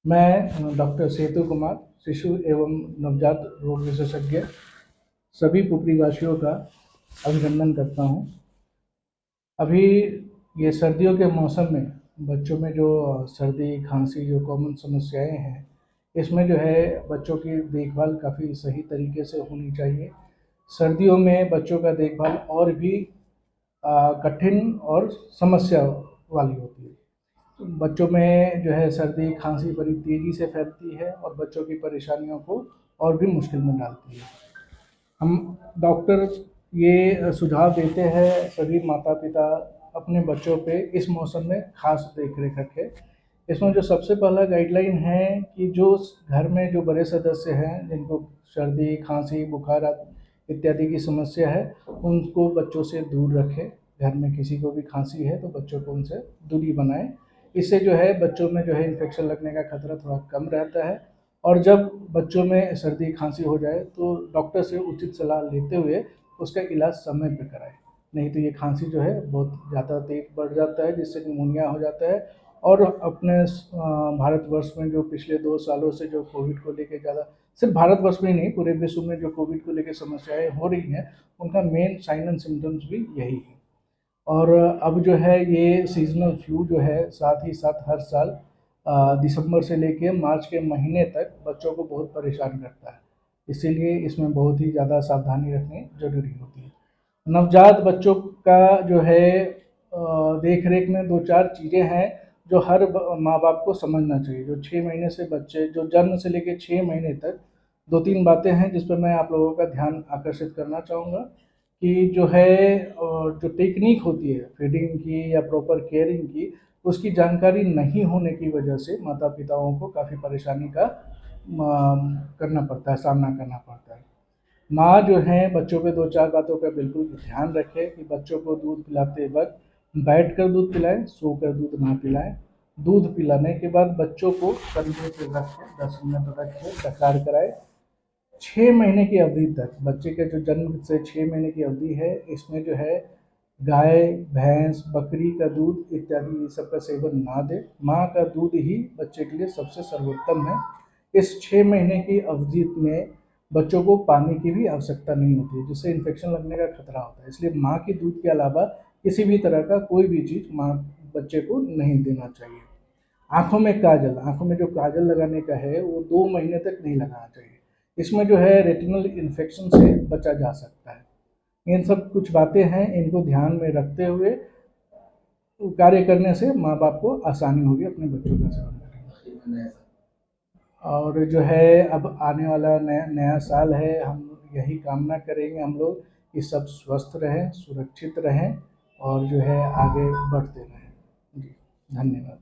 मैं डॉक्टर सेतु कुमार, शिशु एवं नवजात रोग विशेषज्ञ, सभी पुपरी-वासियों का अभिनंदन करता हूँ। अभी ये सर्दियों के मौसम में बच्चों में जो सर्दी, खांसी जो कॉमन समस्याएं हैं, इसमें जो है बच्चों की देखभाल काफ़ी सही तरीके से होनी चाहिए। सर्दियों में बच्चों का देखभाल और भी कठिन और समस्या वाली होती है। बच्चों में जो है सर्दी, खांसी बड़ी तेज़ी से फैलती है और बच्चों की परेशानियों को और भी मुश्किल में डालती है। हम डॉक्टर ये सुझाव देते हैं सभी माता-पिता अपने बच्चों पे इस मौसम में खास देख-रेख रखें। इसमें जो सबसे पहला गाइडलाइन है कि जो घर में जो बड़े सदस्य हैं, जिनको सर्दी, खांसी, बुखार इत्यादि की समस्या है, उनको बच्चों से दूर रखें। घर में किसी को भी खांसी है तो बच्चों को उनसे दूरी बनाएँ। इससे जो है बच्चों में जो है इन्फेक्शन लगने का खतरा थोड़ा कम रहता है। और जब बच्चों में सर्दी खांसी हो जाए तो डॉक्टर से उचित सलाह लेते हुए उसका इलाज समय पे कराएं, नहीं तो ये खांसी जो है बहुत ज़्यादा तेज बढ़ जाता है, जिससे निमोनिया हो जाता है। और अपने भारतवर्ष में जो पिछले 2 सालों से जो कोविड को लेके ज़्यादा, सिर्फ भारतवर्ष में ही नहीं पूरे विश्व में जो कोविड को लेके समस्याएं हो रही हैं, उनका मेन साइन एंड सिम्टम्स भी यही है। और अब जो है ये सीज़नल फ्लू जो है साथ ही साथ हर साल दिसंबर से लेके मार्च के महीने तक बच्चों को बहुत परेशान करता है। इसीलिए इसमें बहुत ही ज़्यादा सावधानी रखनी ज़रूरी होती है। नवजात बच्चों का जो है देख रेख में 2-4 चीज़ें हैं जो हर माँ बाप को समझना चाहिए। जो 6 महीने से बच्चे जो जन्म से लेके 6 महीने तक 2-3 बातें हैं जिस पर मैं आप लोगों का ध्यान आकर्षित करना चाहूँगा कि जो है जो टेक्निक होती है फीडिंग की या प्रॉपर केयरिंग की, उसकी जानकारी नहीं होने की वजह से माता-पिताओं को काफ़ी परेशानी का करना पड़ता है, सामना करना पड़ता है। माँ जो है बच्चों पे 2-4 बातों का बिल्कुल ध्यान रखे कि बच्चों को दूध पिलाते वक़्त बैठकर दूध पिलाएँ, सोकर दूध ना पिलाएँ। दूध पिलाने के बाद बच्चों को कंधे पे रख के 10 मिनट रख के डकार कराएँ। 6 महीने की अवधि तक बच्चे के जो जन्म से 6 महीने की अवधि है, इसमें जो है गाय, भैंस, बकरी का दूध इत्यादि ये सब का सेवन ना दें। माँ का दूध ही बच्चे के लिए सबसे सर्वोत्तम है। इस 6 महीने की अवधि में बच्चों को पानी की भी आवश्यकता नहीं होती है, जिससे इन्फेक्शन लगने का खतरा होता है। इसलिए माँ के दूध के अलावा किसी भी तरह का कोई भी चीज़ माँ बच्चे को नहीं देना चाहिए। आँखों में काजल, आँखों में जो काजल लगाने का है वो 2 महीने तक नहीं लगाना चाहिए। इसमें जो है रेटिनल इन्फेक्शन से बचा जा सकता है। इन सब कुछ बातें हैं, इनको ध्यान में रखते हुए कार्य करने से माँ बाप को आसानी होगी अपने बच्चों का सेवन करने में। और जो है अब आने वाला नया साल है, हम यही कामना करेंगे हम लोग कि सब स्वस्थ रहें, सुरक्षित रहें और जो है आगे बढ़ते रहें। जी, धन्यवाद।